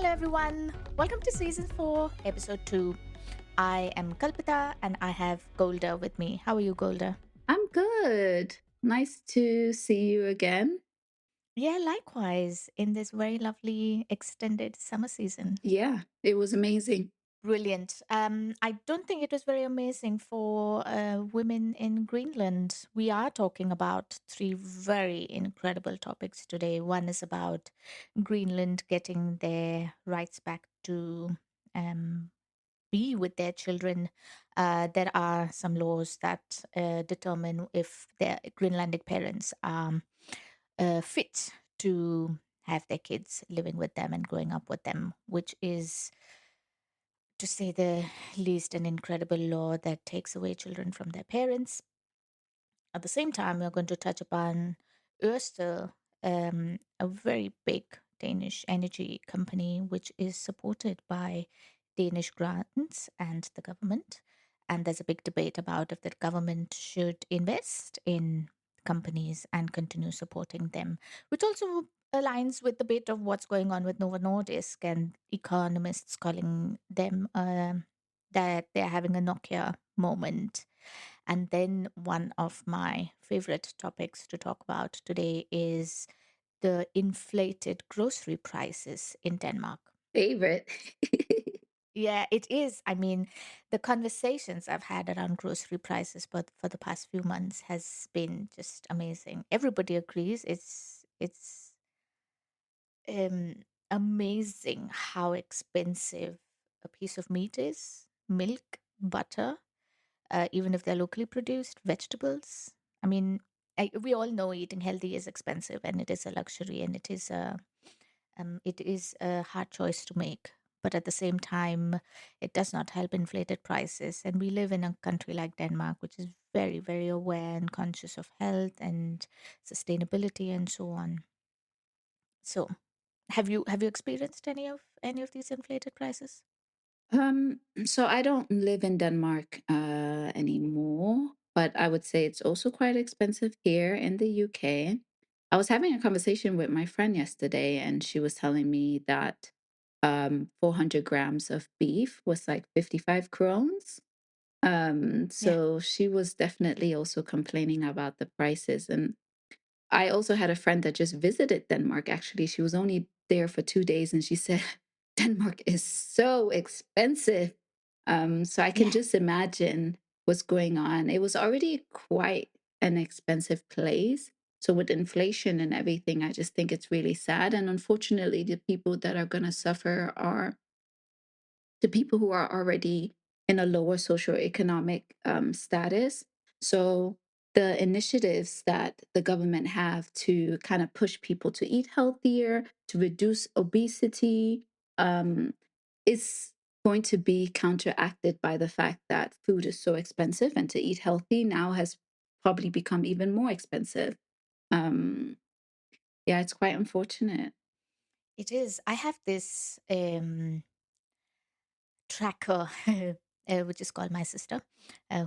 everyone. Welcome to season 4, episode 2. I am Kalpita and I have Golda with me. How are you, Golda? I'm good. Nice to see you again. Yeah, likewise, in this very lovely extended summer season. Yeah, it was amazing. Brilliant. I don't think it was very amazing for women in Greenland. We are talking about three very incredible topics today. One is about Greenland getting their rights back to um, be with their children. There are some laws that determine if their Greenlandic parents are fit to have their kids living with them and growing up with them, which is, to say the least, an incredible law that takes away children from their parents. At the same time, we're going to touch upon Ørsted, a very big Danish energy company, which is supported by Danish grants and the government. And there's a big debate about if the government should invest in companies and continue supporting them, which also aligns with the bit of what's going on with Novo Nordisk and economists calling them that they're having a Nokia moment. And then one of my favorite topics to talk about today is the inflated grocery prices in Denmark. Favorite. Yeah, it is. I mean, the conversations I've had around grocery prices but for the past few months has been just amazing. Everybody agrees it's amazing how expensive a piece of meat is, milk, butter, even if they're locally produced, vegetables. I mean, we all know eating healthy is expensive and it is a luxury and it is a hard choice to make. But at the same time, it does not help inflated prices. And we live in a country like Denmark, which is very, very aware and conscious of health and sustainability and so on. So, have you experienced any of these inflated prices? So I don't live in Denmark anymore, but I would say it's also quite expensive here in the UK. I was having a conversation with my friend yesterday, and she was telling me that 400 grams of beef was like 55 krones. Yeah. So she was definitely also complaining about the prices. And I also had a friend that just visited Denmark. Actually, she was only there for 2 days, and she said Denmark is so expensive. So I can Yeah. just imagine what's going on. It was already quite an expensive place. So with inflation and everything, I just think it's really sad. And unfortunately, the people that are going to suffer are to people who are already in a lower socioeconomic status. So the initiatives that the government have to kind of push people to eat healthier, to reduce obesity, um, is going to be counteracted by the fact that food is so expensive and to eat healthy now has probably become even more expensive. Um, yeah, it's quite unfortunate. It is. I have this tracker, which is called my sister,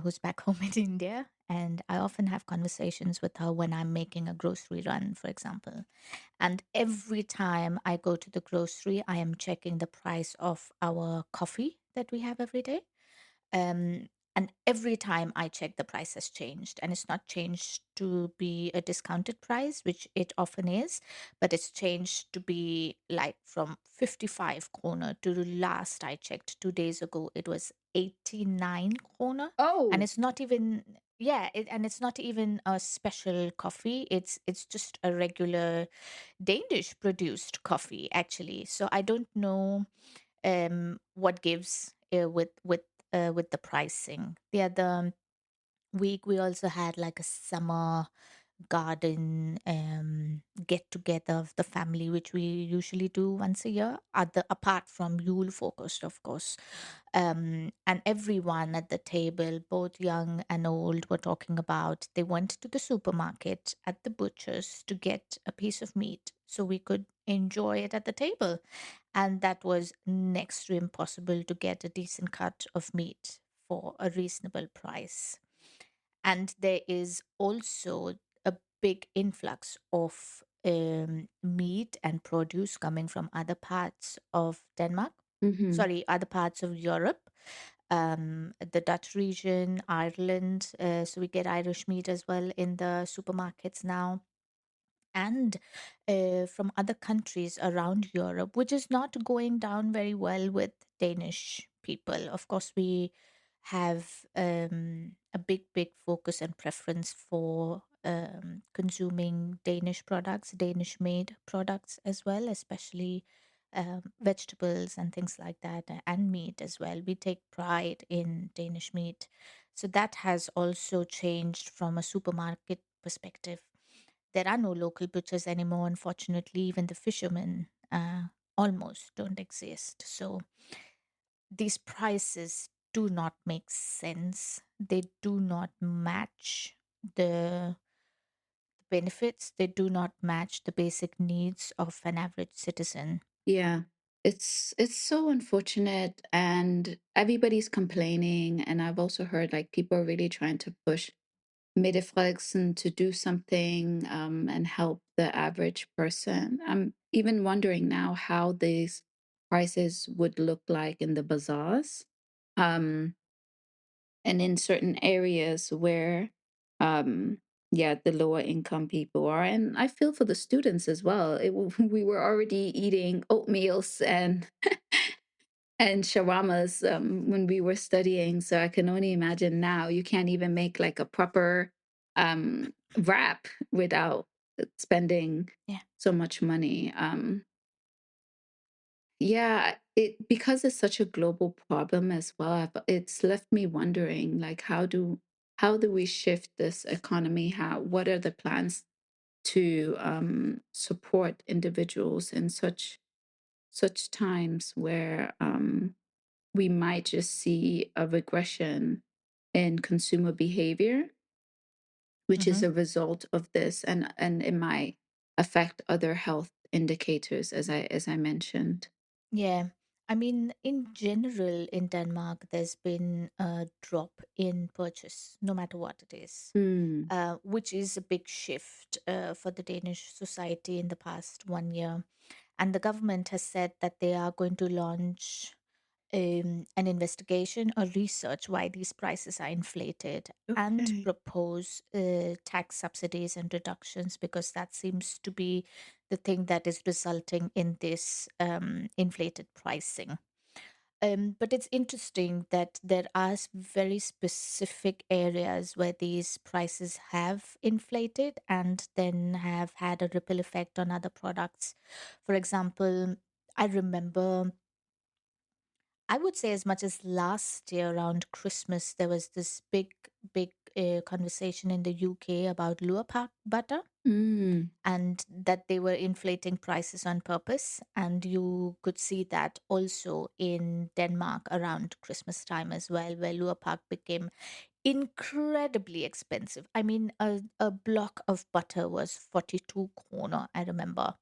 who's back home in India. And I often have conversations with her when I'm making a grocery run, for example. And every time I go to the grocery, I am checking the price of our coffee that we have every day. Um, and every time I check, the price has changed. And it's not changed to be a discounted price, which it often is, but it's changed to be like from 55 kroner to the last I checked 2 days ago, it was 89 kroner. And Oh, it's not even. Yeah, and it's not even a special coffee. It's just a regular Danish produced coffee, actually. So I don't know what gives with the pricing. The other week we also had like a summer garden get together of the family, which we usually do once a year, apart from Yule focused, of course. And everyone at the table, both young and old, were talking about they went to the supermarket at the butcher's to get a piece of meat so we could enjoy it at the table. And that was next to impossible to get a decent cut of meat for a reasonable price. And there is also a big influx of meat and produce coming from other parts of Denmark, Mm-hmm. sorry, other parts of Europe, the Dutch region, Ireland. So we get Irish meat as well in the supermarkets now, and from other countries around Europe, which is not going down very well with Danish people. Of course, we have a big focus and preference for consuming Danish products, Danish made products as well, especially vegetables and things like that, and meat as well. We take pride in Danish meat. So that has also changed from a supermarket perspective. There are no local butchers anymore, unfortunately. Even the fishermen almost don't exist. So these prices do not make sense. They do not match the benefits, they do not match the basic needs of an average citizen. Yeah. It's so unfortunate, and everybody's complaining, and I've also heard like people are really trying to push Middelflex to do something, and help the average person. I'm even wondering now how these prices would look like in the bazaars, um, and in certain areas where, um, yeah, the lower income people are. And I feel for the students as well. We were already eating oatmeals and shawarmas, when we were studying. So I can only imagine now you can't even make like a proper wrap without spending Yeah. so much money. Yeah, it because it's such a global problem as well. It's left me wondering, like, how do we shift this economy? What are the plans to support individuals in such times where we might just see a regression in consumer behavior, which is Hmm. a result of this, and it might affect other health indicators, as I mentioned. Yeah. I mean, in general, in Denmark, there's been a drop in purchase, no matter what it is, Hmm. which is a big shift for the Danish society in the past 1 year. And the government has said that they are going to launch an investigation or research why these prices are inflated, and Okay. propose tax subsidies and reductions, because that seems to be the thing that is resulting in this inflated pricing. But it's interesting that there are very specific areas where these prices have inflated and then have had a ripple effect on other products. For example, I remember, I would say as much as last year around Christmas, there was this big conversation in the UK about Lure butter, Mm. and that they were inflating prices on purpose. And you could see that also in Denmark around Christmas time as well, where Lure became incredibly expensive. I mean, a block of butter was 42 kroner, I remember.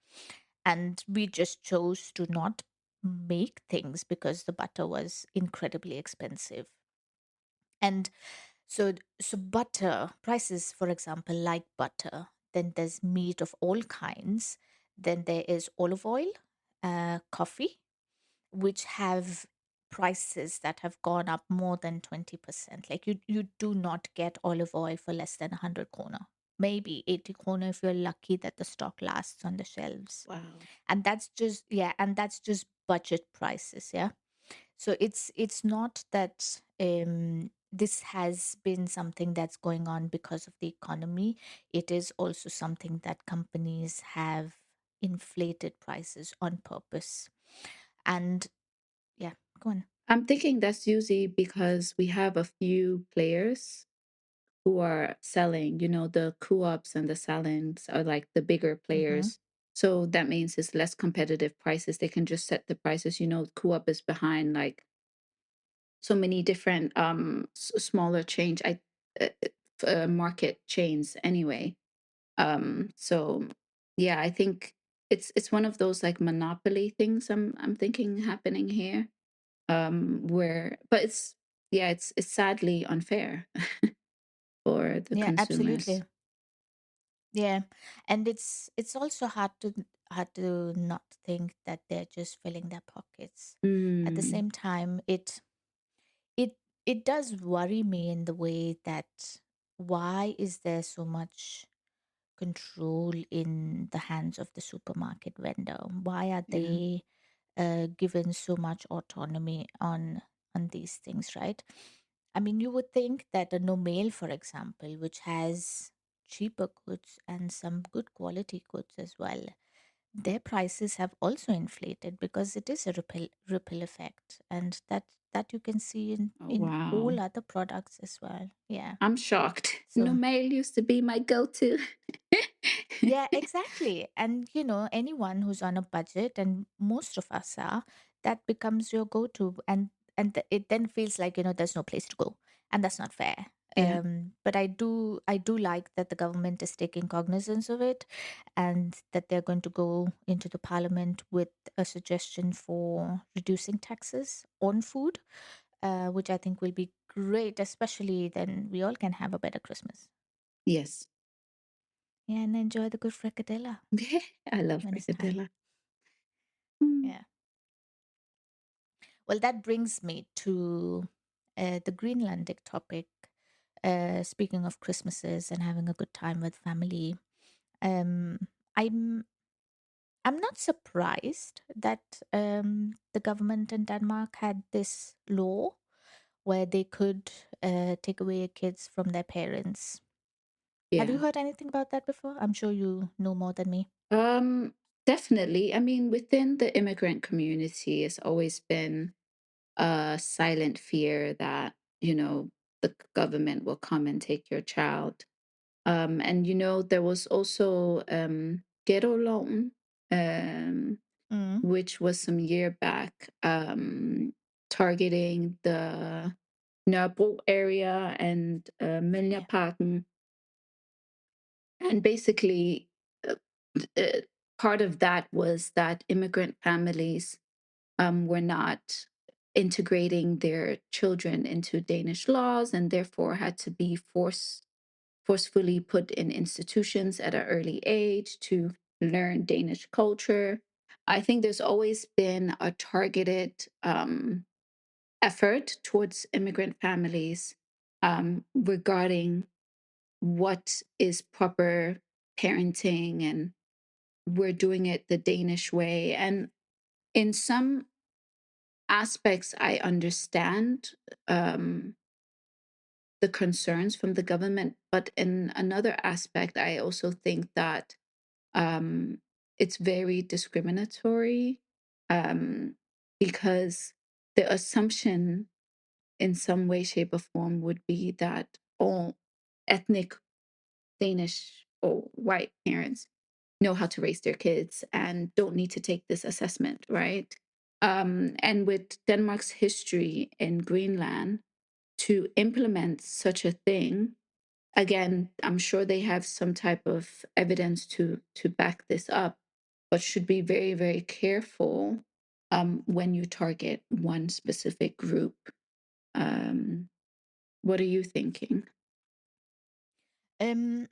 And we just chose to not make things because the butter was incredibly expensive. And so butter prices, for example, like butter, then there's meat of all kinds, then there is olive oil, coffee, which have prices that have gone up more than 20%. Like you do not get olive oil for less than 100 kroner. Maybe 80 kroner if you're lucky that the stock lasts on the shelves. Wow. And that's just, yeah, and that's just budget prices, yeah. So it's not that this has been something that's going on because of the economy. It is also something that companies have inflated prices on purpose. And yeah, go on. I'm thinking that's usually because we have a few players who are selling, the co-ops and the salons are like the bigger Mm-hmm. players. So that means it's less competitive prices. They can just set the prices. Co-op is behind like so many different smaller uh, market chains anyway. So yeah, I think it's one of those like monopoly things I'm thinking happening here. Where but it's yeah, it's sadly unfair for the Yeah, consumers. absolutely. Yeah, and it's also hard to not think that they're just filling their pockets. At the Mm, same time, it it does worry me in the way that why is there so much control in the hands of the supermarket vendor? Why are yeah, they given so much autonomy on these things, right? I mean, you would think that a no mail, for example, which has cheaper goods and some good quality goods as well, their prices have also inflated because it is a ripple effect, and that you can see oh, in wow. all other products as well. Yeah. I'm shocked. So Numail used to be my go-to. yeah, exactly. And anyone who's on a budget, and most of us are, that becomes your go-to, and it then feels like there's no place to go, and that's not fair. Yeah. But I do like that the government is taking cognizance of it, and that they're going to go into the parliament with a suggestion for reducing taxes on food, which I think will be great, especially then we all can have a better Christmas. Yes. Yeah, and enjoy the good fricadella I love when it's time. fricadella. Mm. Yeah. Well, that brings me to the Greenlandic topic. Speaking of Christmases and having a good time with family, um, I'm I'm not surprised that the government in Denmark had this law where they could take away kids from their parents. Have you Yeah. heard anything about that before? I'm sure you know more than me. Um, Definitely. I mean, within the immigrant community, it's always been a silent fear that, the government will come and take your child. And there was also ghetto loan, Mm, which was some year back, targeting the Nørrebro area and yeah, Mølleparken. And basically, uh, uh, part of that was that immigrant families were not integrating their children into Danish laws and therefore had to be forcefully put in institutions at an early age to learn Danish culture. I think there's always been a targeted effort towards immigrant families regarding what is proper parenting, and we're doing it the Danish way. And in some aspects, I understand the concerns from the government, but in another aspect, I also think that um, it's very discriminatory um, because the assumption in some way, shape, or form would be that all ethnic Danish or white parents know how to raise their kids and don't need to take this assessment, right? And with Denmark's history in Greenland, to implement such a thing, again, I'm sure they have some type of evidence to back this up, but should be very, very careful when you target one specific group. Um, what are you thinking?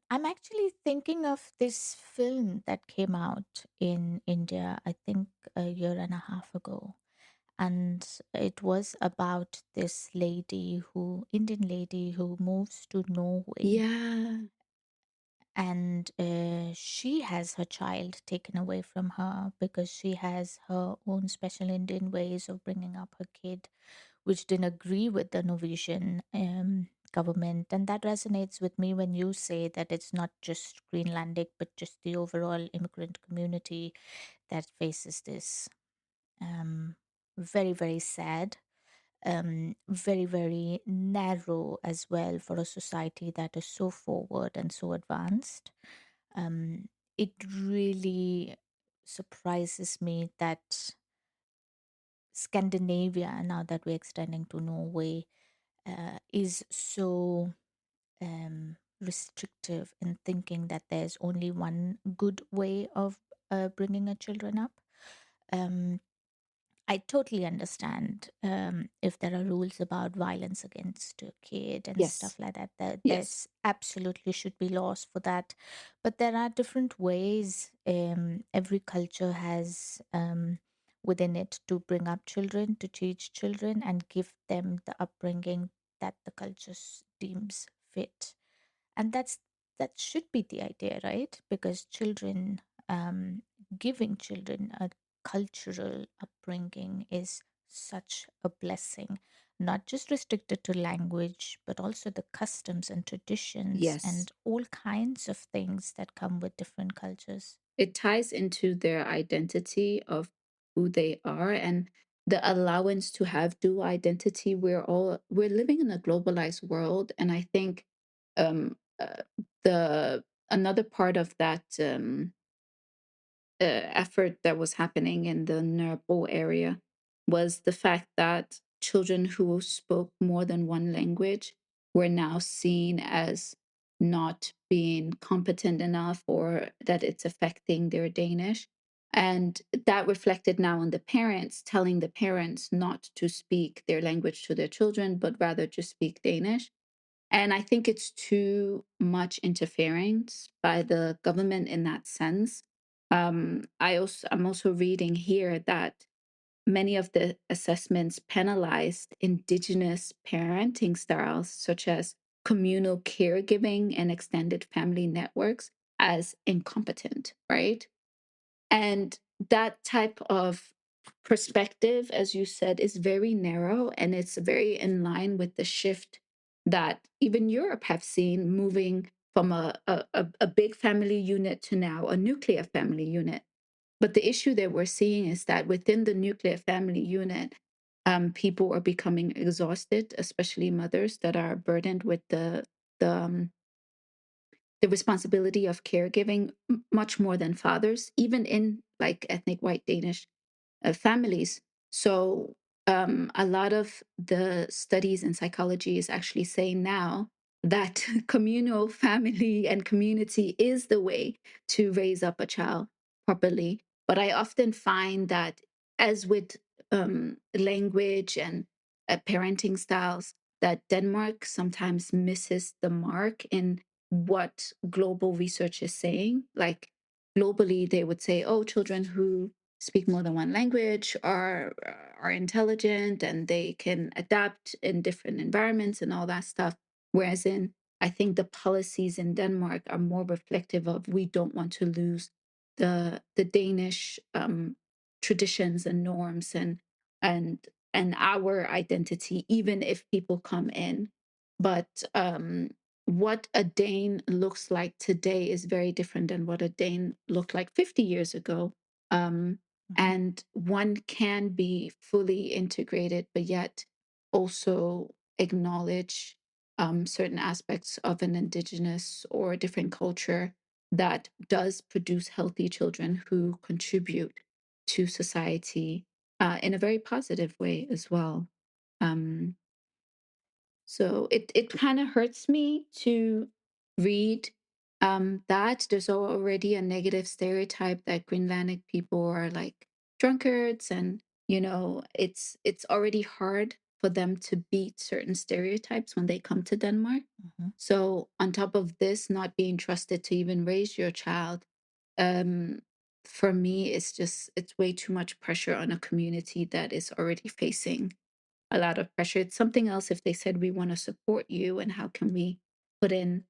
I'm actually thinking of this film that came out in India, I think a year and a half ago. And it was about this Indian lady who moves to Norway. Yeah, And she has her child taken away from her because she has her own special Indian ways of bringing up her kid, which didn't agree with the Norwegian government. And that resonates with me when you say that it's not just Greenlandic, but just the overall immigrant community that faces this. Um, Very, very sad. Very, very narrow as well for a society that is so forward and so advanced. Um, it really surprises me that Scandinavia, now that we're extending to Norway, is so restrictive in thinking that there's only one good way of bringing a children up. Um, I totally understand if there are rules about violence against a kid and Yes. stuff like that. Yes. There's absolutely should be laws for that, but there are different ways. Every culture has within it to bring up children, to teach children, and give them the upbringing that the deems fit. And that should be the idea, right? Because children, giving children a cultural upbringing is such a blessing, not just restricted to language, but also the customs and traditions Yes. and all kinds of things that come with different cultures. It ties into their identity of who they are and the allowance to have dual identity. We're living in a globalized world, and I think the another part of that effort that was happening in the Nuremberg area was the fact that children who spoke more than one language were now seen as not being competent enough, or that it's affecting their Danish. And that reflected now on the parents, telling the parents not to speak their language to their children, but rather to speak Danish. And I think it's too much interference by the government in that sense. I'm also reading here that many of the assessments penalized indigenous parenting styles, such as communal caregiving and extended family networks, as incompetent, right? And that type of perspective, as you said, is very narrow, and it's very in line with the shift that even Europe have seen, moving from a big family unit to now a nuclear family unit. But the issue that we're seeing is that within the nuclear family unit, people are becoming exhausted, especially mothers that are burdened with the the responsibility of caregiving much more than fathers, even in like ethnic white Danish families. So a lot of the studies in psychology is actually saying now that communal family and community is the way to raise up a child properly. But I often find that, as with language and parenting styles, that Denmark sometimes misses the mark in what global research is saying. Like globally, they would say, oh, children who speak more than one language are intelligent and they can adapt in different environments and all that stuff. Whereas in, I think the policies in Denmark are more reflective of, we don't want to lose the Danish traditions and norms and and our identity, even if people come in. But what a Dane looks like today is very different than what a Dane looked like 50 years ago. Um, Mhm. and one can be fully integrated, but yet also acknowledge certain aspects of an indigenous or a different culture that does produce healthy children who contribute to society in a very positive way as well. Um, so it kind of hurts me to read that there's already a negative stereotype that Greenlandic people are like drunkards, and it's already hard for them to beat certain stereotypes when they come to Denmark. Mhm. So on top of this, not being trusted to even raise your child, um, for me, it's way too much pressure on a community that is already facing a lot of pressure. It's something else if they said, we want to support you, and how can we put in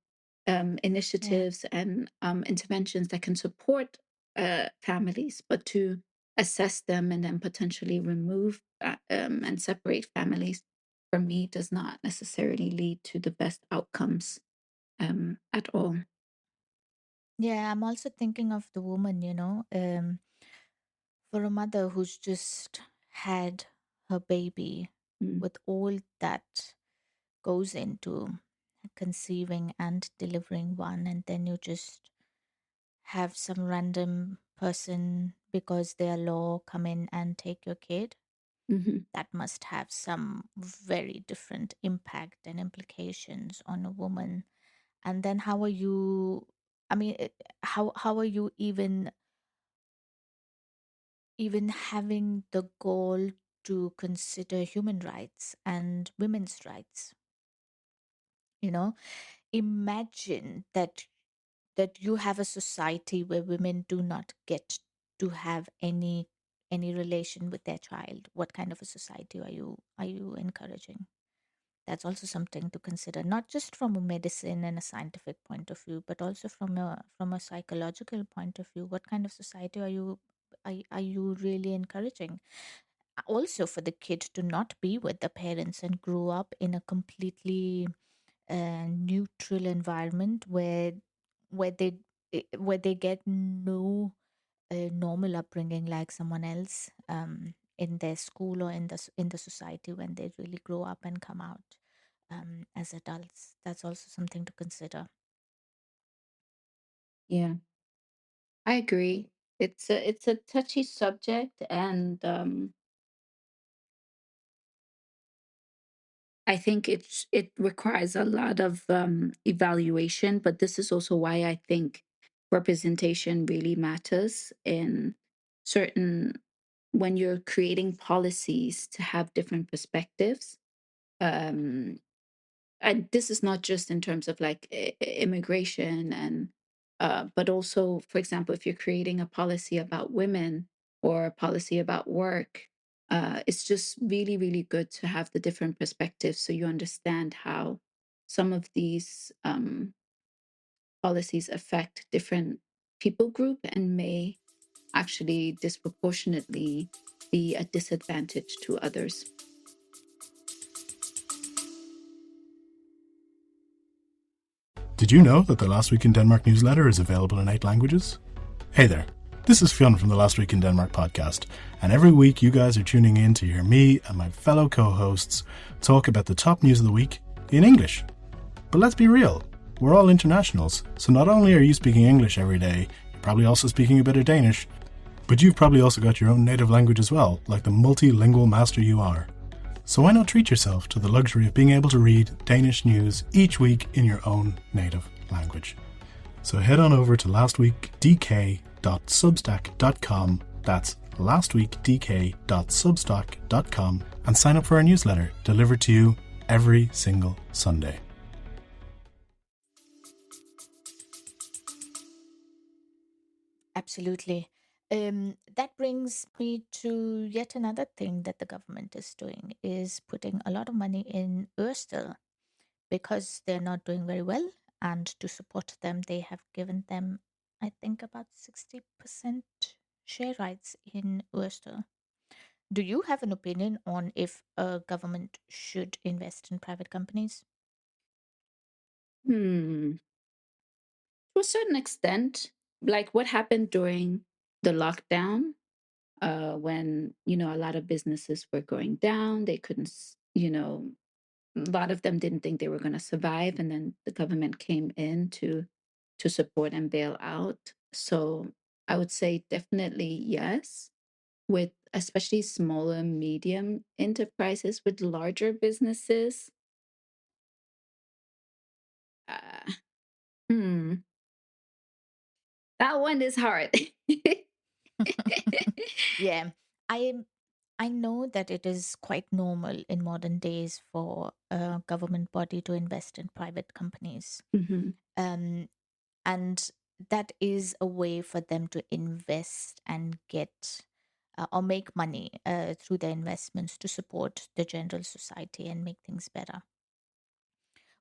Yeah. initiatives and interventions that can support families, but to assess them and then potentially remove and separate families, for me, does not necessarily lead to the best outcomes at all. Yeah, I'm also thinking of the woman, for a mother who's just had her baby Mm, with all that goes into conceiving and delivering one, and then you just have some random person because they are law come in and take your kid. mhm. That must have some very different impact and implications on a woman. And then how are you, I mean, how are you even even having the goal to consider human rights and women's rights. You know, imagine that you have a society where women do not get to have any relation with their child. What kind of a society are you encouraging? That's also something to consider, not just from a medicine and a scientific point of view, but also from a psychological point of view. What kind of society are you really encouraging? Also, for the kid to not be with the parents and grow up in a completely neutral environment where they where they get no normal upbringing like someone else in their school or in the society when they really grow up and come out as adults. That's also something to consider. Yeah, I agree. It's a touchy subject, and I think it requires a lot of evaluation. But this is also why I think representation really matters in certain when you're creating policies to have different perspectives. Um, and this is not just in terms of like immigration and but also, for example, if you're creating a policy about women or a policy about work, it's just really really good to have the different perspectives so you understand how some of these policies affect different people group and may actually disproportionately be a disadvantage to others. Did you know that the Last Week in Denmark newsletter is available in 8 languages? Hey there, this is Fionn from the Last Week in Denmark podcast, and every week you guys are tuning in to hear me and my fellow co-hosts talk about the top news of the week in English. But let's be real, we're all internationals, so not only are you speaking English every day, you're probably also speaking a bit of Danish, but you've probably also got your own native language as well, like the multilingual master you are. So why not treat yourself to the luxury of being able to read Danish news each week in your own native language? So head on over to lastweekdk.substack.com, that's lastweekdk.substack.com, and sign up for our newsletter delivered to you every single Sunday. Absolutely. That brings me to yet another thing that the government is doing, is putting a lot of money in Ørsted because they're not doing very well. And to support them, they have given them, I think, about 60% share rights in Ørsted. Do you have an opinion on if a government should invest in private companies? Hmm. To a certain extent, like what happened during the lockdown, when a lot of businesses were going down, they couldn't, a lot of them didn't think they were going to survive, and then the government came in to support and bail out. So I would say definitely yes, with especially smaller, medium enterprises. With larger businesses, uh, hmm, that one is hard. Yeah, I I know that it is quite normal in modern days for a government body to invest in private companies. Mhm. Um, and that is a way for them to invest and get or make money through their investments to support the general society and make things better.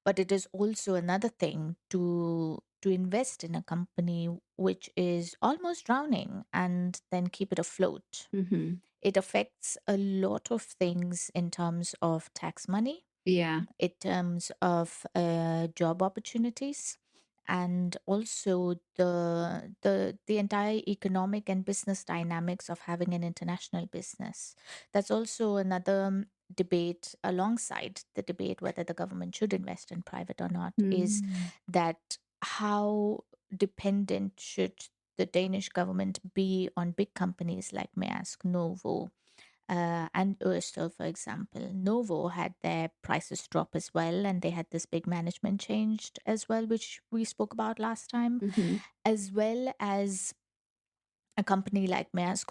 But it is also another thing to invest in a company which is almost drowning and then keep it afloat. Mhm. It affects a lot of things in terms of tax money, Yeah. in terms of job opportunities, and also the entire economic and business dynamics of having an international business. That's also another debate alongside the debate whether the government should invest in private or not, is Mm. that how dependent should the Danish government be on big companies like Maersk, Novo, and Ørsted, for example. Novo had their prices drop as well, and they had this big management change as well, which we spoke about last time, Mhm. as well as a company like Maersk,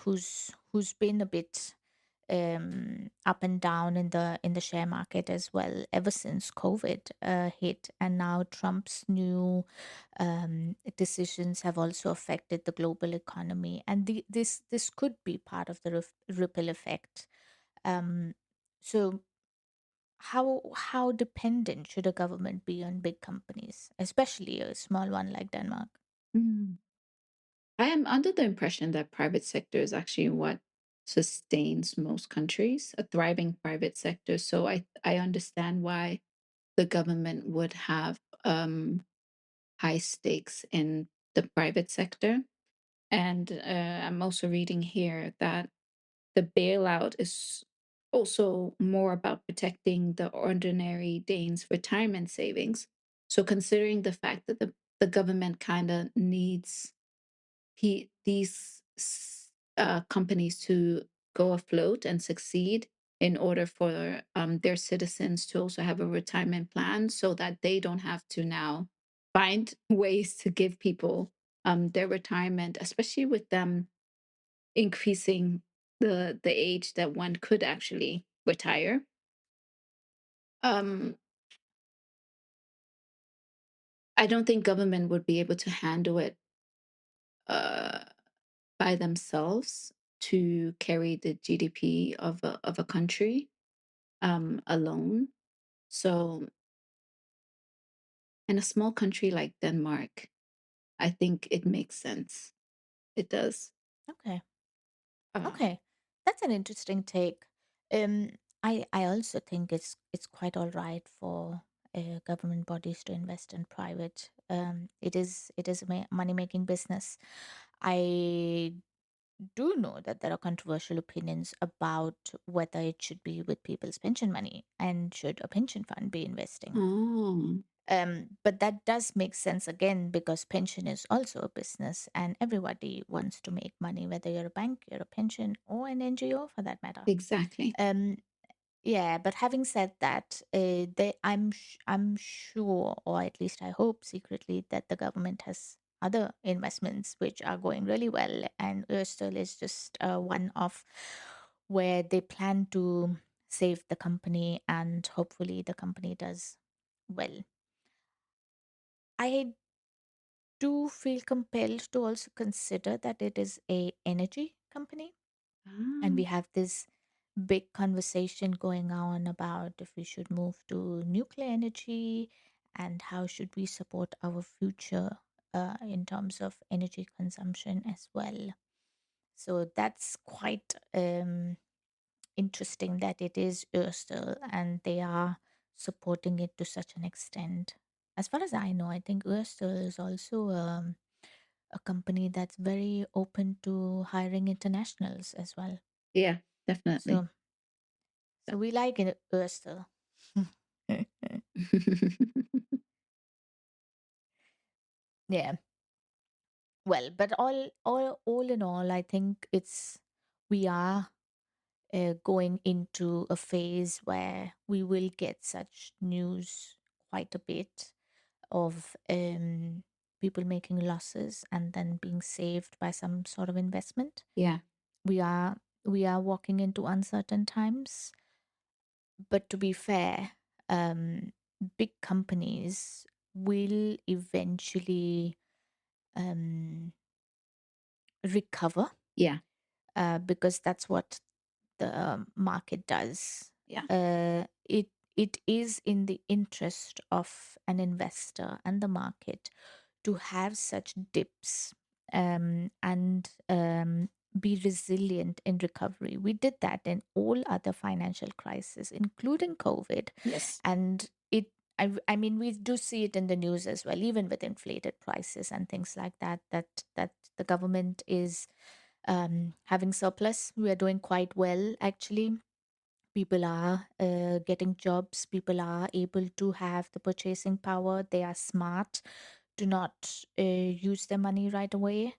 who's been a bit up and down in the share market as well ever since COVID hit, and now Trump's new decisions have also affected the global economy, and this could be part of the ripple effect. Um, so how dependent should a government be on big companies, especially a small one like Denmark? Mm. I am under the impression that private sector is actually what sustains most countries, a thriving private sector. So I understand why the government would have high stakes in the private sector. And I'm also reading here that the bailout is also more about protecting the ordinary Danes' retirement savings. So, considering the fact that the government kind of needs these companies to go afloat and succeed in order for their citizens to also have a retirement plan so that they don't have to now find ways to give people their retirement, especially with them increasing the age that one could actually retire. Um, I don't think government would be able to handle it uh, by themselves to carry the GDP of a country alone. So, in a small country like Denmark, I think it makes sense. It does. Okay. Uh, Okay, that's an interesting take. Um, I also think it's quite all right for government bodies to invest in private. It is a money making business. I do know that there are controversial opinions about whether it should be with people's pension money and should a pension fund be investing. oh, But that does make sense again because pension is also a business and everybody wants to make money, whether you're a bank, you're a pension, or an NGO for that matter. exactly. Um, yeah, but having said that, I'm sure, or at least I hope secretly, that the government has other investments which are going really well, and Ørsted is just one of where they plan to save the company, and hopefully the company does well. I do feel compelled to also consider that it is a energy company, and Ah, we have this big conversation going on about if we should move to nuclear energy and how should we support our future in terms of energy consumption as well. So that's quite interesting that it is Ørsted and they are supporting it to such an extent. As far as I know, I think Ørsted is also a company that's very open to hiring internationals as well. yeah, definitely. So, so we like it, Ørsted. Yeah. Well, but all in all, I think we are going into a phase where we will get such news quite a bit of people making losses and then being saved by some sort of investment. Yeah, We are walking into uncertain times, but to be fair, um, big companies will eventually um, recover yeah, because that's what the market does. yeah, It is in the interest of an investor and the market to have such dips and be resilient in recovery. We did that in all other financial crises, including COVID, yes, and I mean, we do see it in the news as well, even with inflated prices and things like that. That the government is having surplus. We are doing quite well, actually. People are getting jobs. People are able to have the purchasing power. They are smart. Do not use their money right away.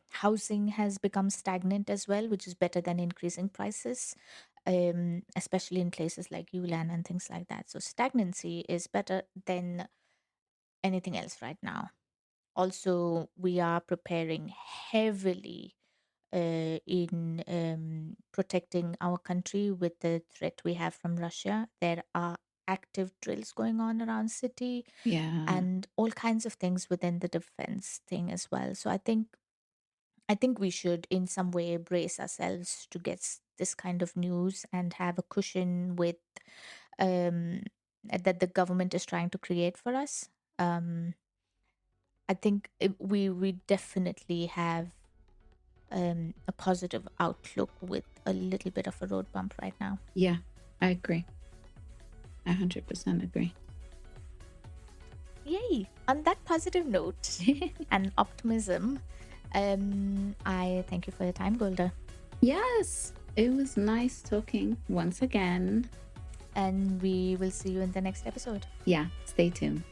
Housing has become stagnant as well, which is better than increasing prices, especially in places like Ulan and things like that. So stagnancy is better than anything else right now. Also, we are preparing heavily in protecting our country with the threat we have from Russia. There are active drills going on around city Yeah. and all kinds of things within the defense thing as well. So I think we should in some way brace ourselves to get this kind of news and have a cushion with um, that the government is trying to create for us. I think we definitely have a positive outlook with a little bit of a road bump right now. Yeah, I agree. I 100% agree. Yay! On that positive note and optimism, I thank you for your time, Golda. Yes, it was nice talking once again. And we will see you in the next episode. Yeah, stay tuned.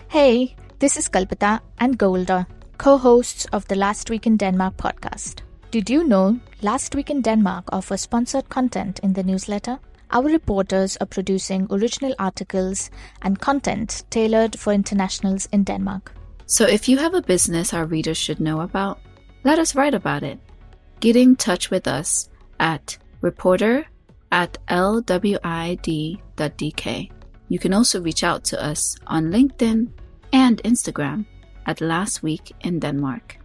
Hey, this is Kalpita and Golda, co-hosts of the Last Week in Denmark podcast. Did you know Last Week in Denmark offers sponsored content in the newsletter? Our reporters are producing original articles and content tailored for internationals in Denmark. So if you have a business our readers should know about, let us write about it. Get in touch with us at reporter@lwid.dk. You can also reach out to us on LinkedIn and Instagram at Last Week in Denmark.